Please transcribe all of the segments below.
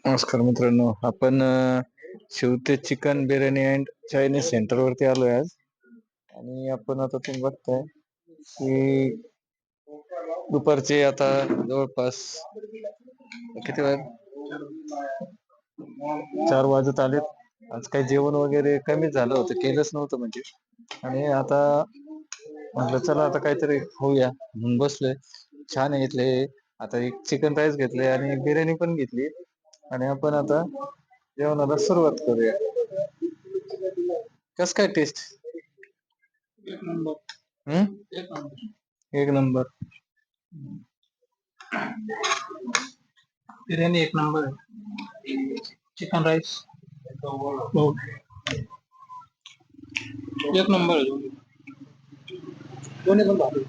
नमस्कार मित्रांनो, आपण शिवते chicken biryani and Chinese centre वरती आलोय आज. आणि आपण आता तुम्ही बघताय की दुपारचे आता जवळपास किती वेळ 4 वाजत आलेत. आज काही जेवण वगैरे कमी झालं होतं, केलंच नव्हतं म्हणजे. आणि आता म्हटलं चला आता काहीतरी होऊया म्हणून बसलोय. छान आहे इथले. आता एक चिकन राईस घेतले आणि बिर्याणी पण घेतली आणि आपण आता जेवणाला सुरुवात करूया. कस काय टेस्ट? एक नंबर. एक नंबर. एक नंबर. बिर्याणी एक नंबर आहे. चिकन राईस हो एक नंबर आहे. दोन्ही पण भारी.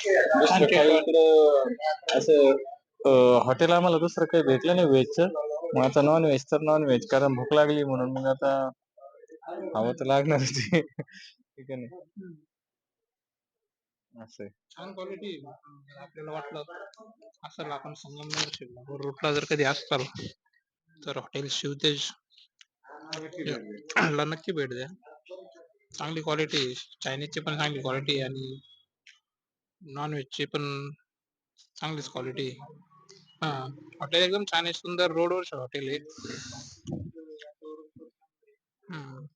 दुसरं काही इकडं असं हॉटेल आम्हाला दुसरं काही भेटलं नाही व्हेजचं. मग आता नॉन व्हेज तर नॉन व्हेज, कारण भूक लागली म्हणून मग आता हवं तर लागणारच आहे. ठीक आहे ना, असं आहे. छान क्वालिटी. आपल्याला वाटलं असेल आपण संगमनेर रूटला जर कधी असताल तर हॉटेल शिवतेज ला नक्की भेट द्या. चांगली क्वालिटी, चायनीजची पण चांगली क्वालिटी आणि नॉन व्हेजची पण चांगलीच क्वालिटी. हा, हॉटेल एकदम छान आहे, सुंदर रोडवर हॉटेल आहे. हम्म.